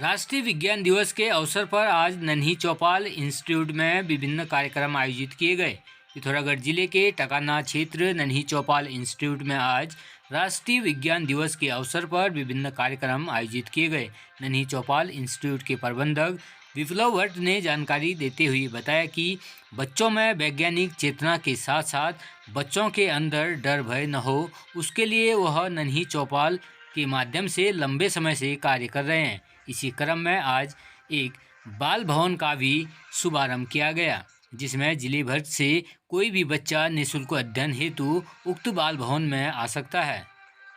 राष्ट्रीय विज्ञान दिवस के अवसर पर आज नन्ही चौपाल इंस्टीट्यूट में विभिन्न कार्यक्रम आयोजित किए गए। पिथौरागढ़ जिले के टकाना क्षेत्र नन्ही चौपाल इंस्टीट्यूट में आज राष्ट्रीय विज्ञान दिवस के अवसर पर विभिन्न कार्यक्रम आयोजित किए गए। नन्ही चौपाल इंस्टीट्यूट के प्रबंधक विप्लव भट्ट ने जानकारी देते हुए बताया कि बच्चों में वैज्ञानिक चेतना के साथ साथ बच्चों के अंदर डर भय न हो, उसके लिए वह नन्ही चौपाल के माध्यम से लंबे समय से कार्य कर रहे हैं। इसी क्रम में आज एक बाल भवन का भी शुभारंभ किया गया, जिसमें जिले भर से कोई भी बच्चा निःशुल्क अध्ययन हेतु उक्त बाल भवन में आ सकता है।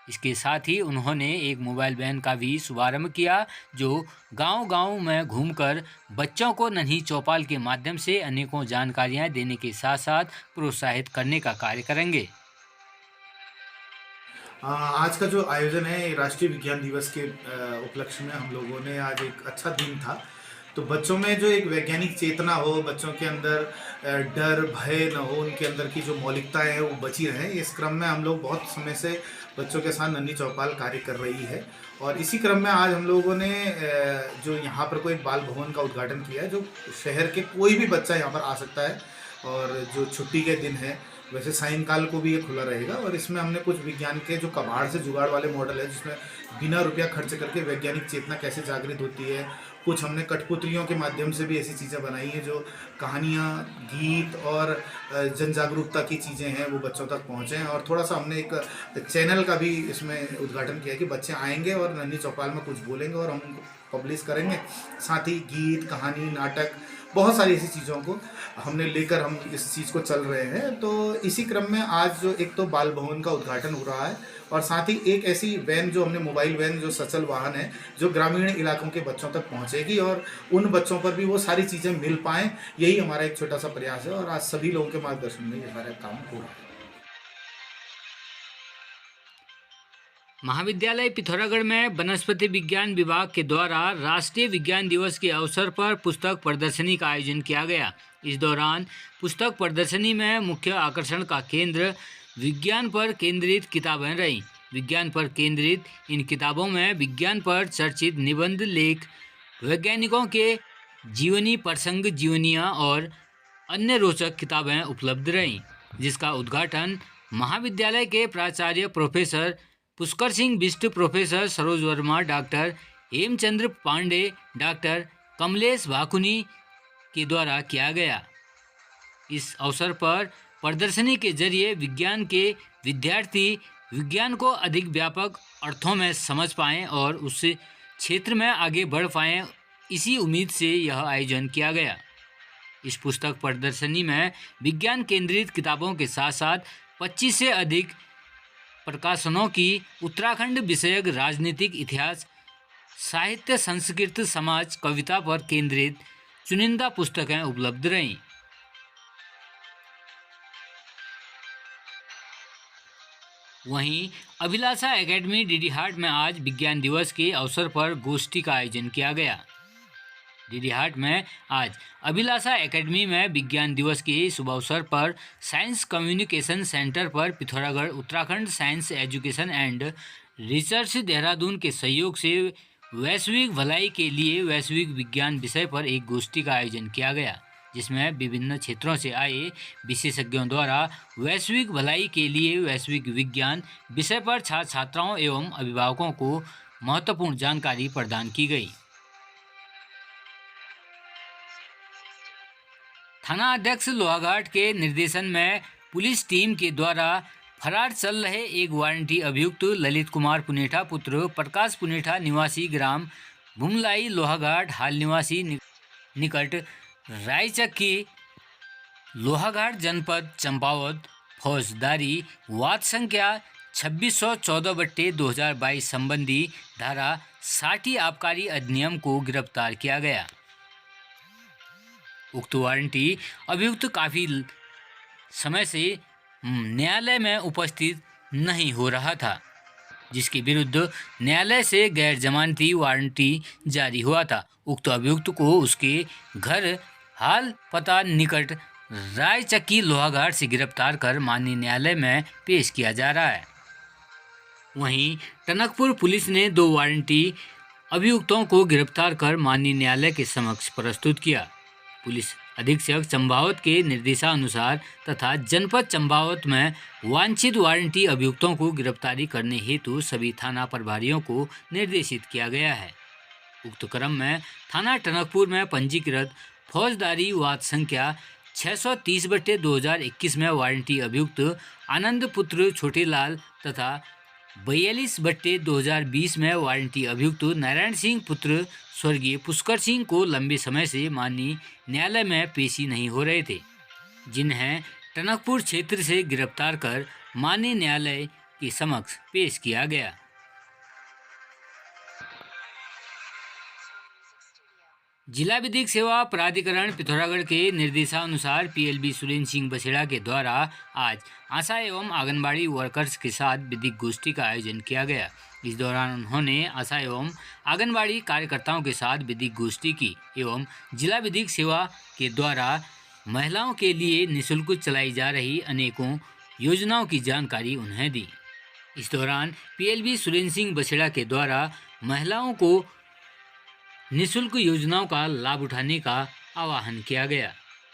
इसके साथ ही उन्होंने एक मोबाइल वैन का भी शुभारंभ किया, जो गांव-गांव में घूमकर बच्चों को नन्ही चौपाल के माध्यम से अनेकों जानकारियां देने के साथ साथ प्रोत्साहित करने का कार्य करेंगे। आज का जो आयोजन है राष्ट्रीय विज्ञान दिवस के उपलक्ष्य में हम लोगों ने आज एक अच्छा दिन था। तो बच्चों में जो एक वैज्ञानिक चेतना हो, बच्चों के अंदर डर भय न हो, उनके अंदर की जो मौलिकताएं हैं वो बची रहें, इस क्रम में हम लोग बहुत समय से बच्चों के साथ नन्ही चौपाल कार्य कर रही है। और इसी क्रम में आज हम लोगों ने जो यहाँ पर कोई बाल भवन का उद्घाटन किया है, जो शहर के कोई भी बच्चा यहाँ पर आ सकता है। और जो छुट्टी के दिन है, वैसे सायंकाल को भी ये खुला रहेगा। और इसमें हमने कुछ विज्ञान के जो कबाड़ से जुगाड़ वाले मॉडल है, जिसमें बिना रुपया खर्च करके वैज्ञानिक चेतना कैसे जागृत होती है, कुछ हमने कठपुतलियों के माध्यम से भी ऐसी चीज़ें बनाई हैं जो कहानियाँ, गीत और जन जागरूकता की चीज़ें हैं वो बच्चों तक पहुँचें। और थोड़ा सा हमने एक चैनल का भी इसमें उद्घाटन किया कि बच्चे आएंगे और नन्ही चौपाल में कुछ बोलेंगे और हम उनको पब्लिश करेंगे। साथ ही गीत, कहानी, नाटक, बहुत सारी ऐसी चीज़ों को हमने लेकर हम इस चीज़ को चल रहे हैं। तो इसी क्रम में आज जो एक तो बाल भवन का उद्घाटन हो रहा है, और साथ ही एक ऐसी वैन जो हमने मोबाइल वैन जो सचल वाहन है, जो ग्रामीण इलाकों के बच्चों तक पहुंचेगी और उन बच्चों पर भी वो सारी चीज़ें मिल पाएँ, यही हमारा एक छोटा सा प्रयास है। और आज सभी लोगों के मार्गदर्शन में ये सारा काम हो रहा है। महाविद्यालय पिथौरागढ़ में वनस्पति विज्ञान विभाग के द्वारा राष्ट्रीय विज्ञान दिवस के अवसर पर पुस्तक प्रदर्शनी का आयोजन किया गया। इस दौरान पुस्तक प्रदर्शनी में मुख्य आकर्षण का केंद्र विज्ञान पर केंद्रित किताबें रहीं। विज्ञान पर केंद्रित इन किताबों में विज्ञान पर चर्चित निबंध, लेख, वैज्ञानिकों के जीवनी प्रसंग, जीवनियाँ और अन्य रोचक किताबें उपलब्ध रहीं, जिसका उद्घाटन महाविद्यालय के प्राचार्य professor Pushkar Singh Bisht, professor Saroj Verma, doctor Hemchandra Pande, doctor Kamlesh Bhakuni के द्वारा किया गया। इस अवसर पर प्रदर्शनी के जरिए विज्ञान के विद्यार्थी विज्ञान को अधिक व्यापक अर्थों में समझ पाएं और उस क्षेत्र में आगे बढ़ पाएं, इसी उम्मीद से यह आयोजन किया गया। इस पुस्तक प्रदर्शनी में विज्ञान केंद्रित किताबों के साथ साथ 25 से अधिक प्रकाशनों की उत्तराखंड विषयक राजनीतिक, इतिहास, साहित्य, संस्कृत, समाज, कविता पर केंद्रित चुनिंदा पुस्तकें उपलब्ध रहीं। वहीं अभिलाषा एकेडमी डीडीहाट में आज विज्ञान दिवस के अवसर पर गोष्ठी का आयोजन किया गया। डीडीहाट में आज अभिलाषा एकेडमी में विज्ञान दिवस के शुभ अवसर पर साइंस कम्युनिकेशन सेंटर पर Pithoragarh Uttarakhand science education and research Dehradun के सहयोग से वैश्विक भलाई के लिए वैश्विक विज्ञान विषय पर एक गोष्ठी का आयोजन किया गया, जिसमें विभिन्न क्षेत्रों से आए विशेषज्ञों द्वारा वैश्विक भलाई के लिए वैश्विक विज्ञान विषय पर छात्र छात्राओं एवं अभिभावकों को महत्वपूर्ण जानकारी प्रदान की गई। थाना अध्यक्ष लोहाघाट के निर्देशन में पुलिस टीम के द्वारा फरार चल रहे एक वारंटी अभियुक्त ललित कुमार पुनेठा पुत्र प्रकाश पुनेठा निवासी ग्राम भुमलाई लोहाघाट हाल निवासी निकट रायचक्की लोहाघाट जनपद चंपावत फौजदारी वाद संख्या 2614/2022 संबंधी धारा 60 आबकारी अधिनियम को गिरफ्तार किया गया। उक्त वारंटी अभियुक्त काफ़ी समय से न्यायालय में उपस्थित नहीं हो रहा था, जिसके विरुद्ध न्यायालय से गैर जमानती वारंटी जारी हुआ था। उक्त अभियुक्त को उसके घर हाल पता निकट रायचक्की लोहाघाट से गिरफ्तार कर माननीय न्यायालय में पेश किया जा रहा है। वहीं टनकपुर पुलिस ने 2 वारंटी अभियुक्तों को गिरफ्तार कर माननीय न्यायालय के समक्ष प्रस्तुत किया। पुलिस अधीक्षक चंपावत के निर्देशानुसार तथा जनपद चंपावत में वांछित वारंटी अभियुक्तों को गिरफ्तारी करने हेतु सभी थाना प्रभारियों को निर्देशित किया गया है। उक्त क्रम में थाना टनकपुर में पंजीकृत फौजदारी वाद संख्या 630/2021 में वारंटी अभियुक्त आनंद पुत्र छोटेलाल तथा 42/2020 में वारंटी अभियुक्त नारायण सिंह पुत्र स्वर्गीय पुष्कर सिंह को लंबे समय से माननीय न्यायालय में पेशी नहीं हो रहे थे, जिन्हें टनकपुर क्षेत्र से गिरफ्तार कर माननीय न्यायालय के समक्ष पेश किया गया। जिला विधिक सेवा प्राधिकरण पिथौरागढ़ के निर्देशानुसार पीएलबी सुरेंद्र सिंह बसेड़ा के द्वारा आज आशा एवं आंगनबाड़ी वर्कर्स के साथ विधिक गोष्ठी का आयोजन किया गया। इस दौरान उन्होंने आशा एवं आंगनबाड़ी कार्यकर्ताओं के साथ विधिक गोष्ठी की एवं जिला विधिक सेवा के द्वारा महिलाओं के लिए निःशुल्क चलाई जा रही अनेकों योजनाओं की जानकारी उन्हें दी। इस दौरान पीएलबी सुरेंद्र सिंह बसेड़ा के द्वारा महिलाओं को निःशुल्क योजनाओं का लाभ उठाने का आह्वान किया गया।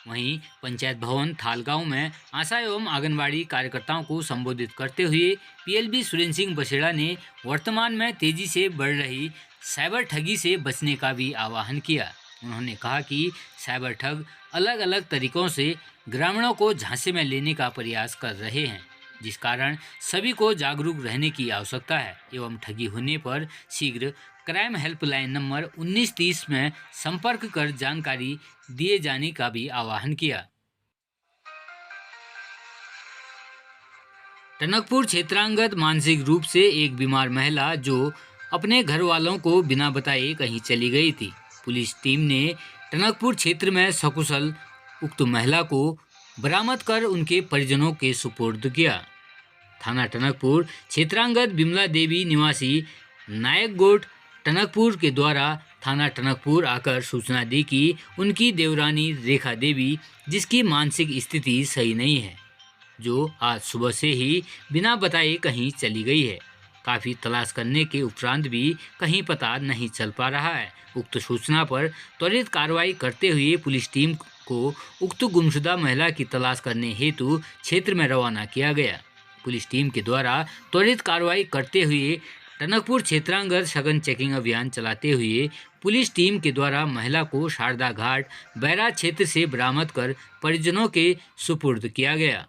वहीं पंचायत भवन थालगांव में आशा एवं आंगनबाड़ी कार्यकर्ताओं को संबोधित करते हुए पीएलबी सुरेंद्र सिंह बसेड़ा ने वर्तमान में तेजी से बढ़ रही साइबर ठगी से बचने का भी आह्वान किया। उन्होंने कहा कि साइबर ठग अलग अलग तरीकों से ग्रामीणों को झांसे में लेने का प्रयास कर रहे हैं, जिस कारण सभी को जागरूक रहने की आवश्यकता है एवं ठगी होने पर शीघ्र क्राइम हेल्पलाइन नंबर 1930 में संपर्क कर जानकारी दिए जाने का भी आह्वान किया। टनकपुर क्षेत्रांगत मानसिक रूप से एक बीमार महिला जो अपने घर वालों को बिना बताए कहीं चली गई थी। पुलिस टीम ने टनकपुर क्षेत्र में सकुशल उक्त महिला को बरामद कर उनके परिजनों के सुपुर्द किया। थाना टनकपुर क्षेत्रांगत बिमला देवी निवासी नायक गोट टनकपुर के द्वारा थाना टनकपुर आकर सूचना दी कि उनकी देवरानी रेखा देवी, जिसकी मानसिक स्थिति सही नहीं है, जो आज सुबह से ही बिना बताए कहीं चली गई है। काफ़ी तलाश करने के उपरांत भी कहीं पता नहीं चल पा रहा है। उक्त सूचना पर त्वरित कार्रवाई करते हुए पुलिस टीम को उक्त गुमशुदा महिला की तलाश करने हेतु क्षेत्र में रवाना किया गया। पुलिस टीम के द्वारा त्वरित कार्रवाई करते हुए टनकपुर क्षेत्रांगत सघन चेकिंग अभियान चलाते हुए पुलिस टीम के द्वारा महिला को शारदा घाट बैराज क्षेत्र से बरामद कर परिजनों के सुपुर्द किया गया।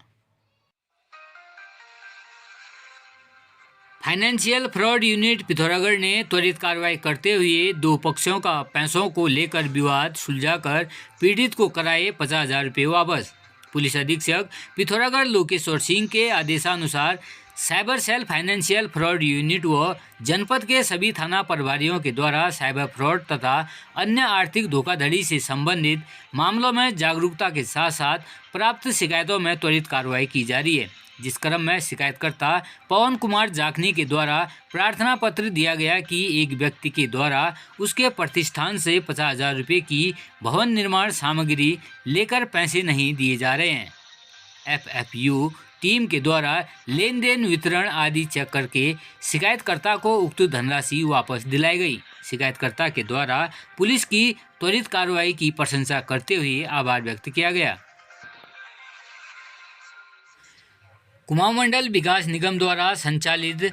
फाइनेंशियल फ्रॉड यूनिट पिथौरागढ़ ने त्वरित कार्रवाई करते हुए दो पक्षों का पैसों को लेकर विवाद सुलझाकर पीड़ित को कराए 50,000 रुपये वापस। पुलिस अधीक्षक पिथौरागढ़ लोकेश्वर सिंह के आदेशानुसार cyber cell financial fraud unit व जनपद के सभी थाना प्रभारियों के द्वारा साइबर फ्रॉड तथा अन्य आर्थिक धोखाधड़ी से संबंधित मामलों में जागरूकता के साथ साथ प्राप्त शिकायतों में त्वरित कार्रवाई की जा रही है, जिस क्रम में शिकायतकर्ता पवन कुमार जाखनी के द्वारा प्रार्थना पत्र दिया गया कि एक व्यक्ति के द्वारा उसके प्रतिष्ठान से 50,000 रुपये की भवन निर्माण सामग्री लेकर पैसे नहीं दिए जा रहे हैं। एफएफयू टीम के द्वारा लेन देन वितरण आदि चेक करके शिकायतकर्ता को उक्त धनराशि वापस दिलाई गई। शिकायतकर्ता के द्वारा पुलिस की त्वरित कार्रवाई की प्रशंसा करते हुए आभार व्यक्त किया गया। कुमाऊं मंडल विकास निगम द्वारा संचालित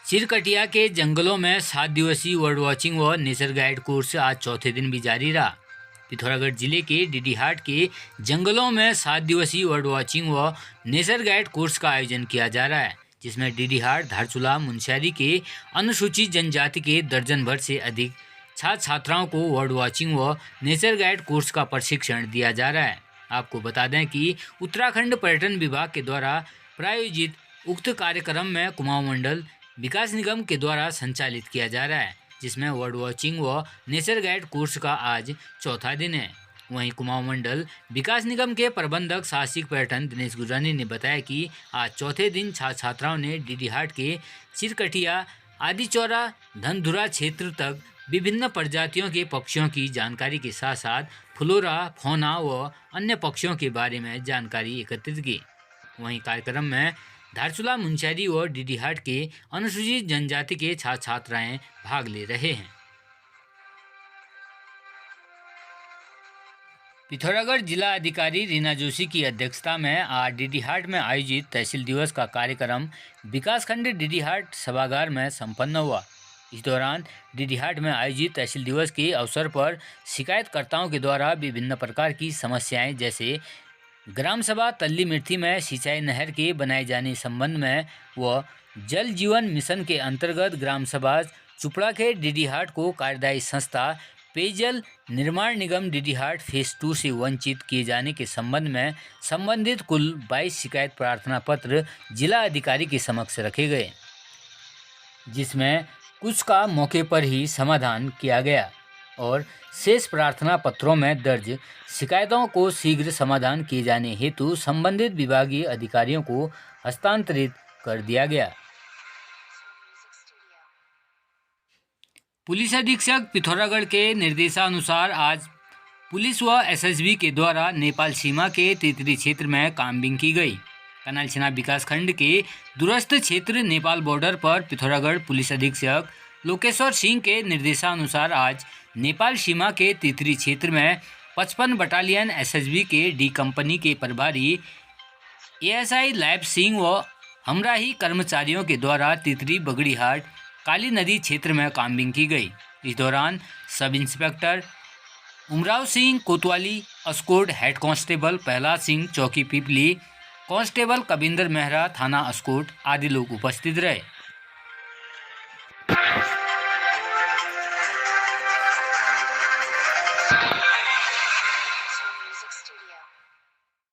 चिरकटिया के जंगलों में 7 दिवसीय बर्ड वॉचिंग व नेचर गाइड कोर्स आज चौथे दिन भी जारी रहा। पिथौरागढ़ जिले के डीडीहाट के जंगलों में 7 दिवसीय बर्ड वॉचिंग व नेचर गाइड कोर्स का आयोजन किया जा रहा है, जिसमें डीडीहाट, धारचूला, मुनस्यारी के अनुसूचित जनजाति के दर्जन भर से अधिक छात्र छात्राओं को बर्ड वॉचिंग व नेचर गाइड कोर्स का प्रशिक्षण दिया जा रहा है। आपको बता दें कि उत्तराखंड पर्यटन विभाग के द्वारा प्रायोजित उक्त कार्यक्रम में कुमाऊं मंडल विकास निगम के द्वारा संचालित किया जा रहा है, जिसमें बर्ड वॉचिंग व नेचर गाइड कोर्स का आज चौथा दिन है। वहीं कुमाऊं मंडल विकास निगम के प्रबंधक साहसिक पर्यटन दिनेश गुजरानी ने बताया कि आज चौथे दिन छात्र छात्राओं ने डीडीहाट के चिरकटिया, आदिचौरा, धनधुरा क्षेत्र तक विभिन्न प्रजातियों के पक्षियों की जानकारी के साथ साथ फ्लोरा, फौना व अन्य पक्षियों के बारे में जानकारी एकत्रित की। वहीं कार्यक्रम में धारचूला, मुनस्यारी और डीडीहाट के अनुसूचित जनजाति के छात्र छात्राएं भाग ले रहे हैं। पिथौरागढ़ जिला अधिकारी रीना जोशी की अध्यक्षता में आज डीडीहाट में आयोजित तहसील दिवस का कार्यक्रम विकासखंड डीडीहाट सभागार में संपन्न हुआ। इस दौरान डीडीहाट में आयोजित तहसील दिवस के अवसर पर शिकायतकर्ताओं के द्वारा विभिन्न प्रकार की समस्याएं जैसे ग्राम सभा तल्ली मिर्थी में सिंचाई नहर के बनाए जाने संबंध में व जल जीवन मिशन के अंतर्गत ग्राम सभा चुपड़ा डीडीहाट को कार्यदायी संस्था पेयजल निर्माण निगम डीडीहाट फेज 2 से वंचित किए जाने के संबंध में संबंधित कुल 22 शिकायत प्रार्थना पत्र जिला अधिकारी के समक्ष रखे गए, जिसमें कुछ का मौके पर ही समाधान किया गया और शेष प्रार्थना पत्रों में दर्ज शिकायतों को शीघ्र समाधान किए जाने हेतु संबंधित विभागीय अधिकारियों को हस्तांतरित कर दिया गया। पुलिस अधीक्षक पिथौरागढ़ के निर्देशानुसार आज पुलिस व एसएसबी के द्वारा नेपाल सीमा के तितरी क्षेत्र में काम्बिंग की गई। कनालछिना विकासखंड के दूरस्थ क्षेत्र नेपाल बॉर्डर पर पिथौरागढ़ पुलिस अधीक्षक लोकेश्वर सिंह के निर्देशानुसार आज नेपाल सीमा के तितरी क्षेत्र में 55 बटालियन एसएसबी के डी कंपनी के प्रभारी एएसआई लाइब सिंह व हमराही कर्मचारियों के द्वारा तितरी बगड़ीहाट काली नदी क्षेत्र में काम्बिंग की गई। इस दौरान सब इंस्पेक्टर उमराव सिंह कोतवाली, अस्कोट हेड कांस्टेबल प्रहलाद सिंह चौकी पिपली, कांस्टेबल कविंदर मेहरा थाना अस्कोट आदि लोग उपस्थित रहे।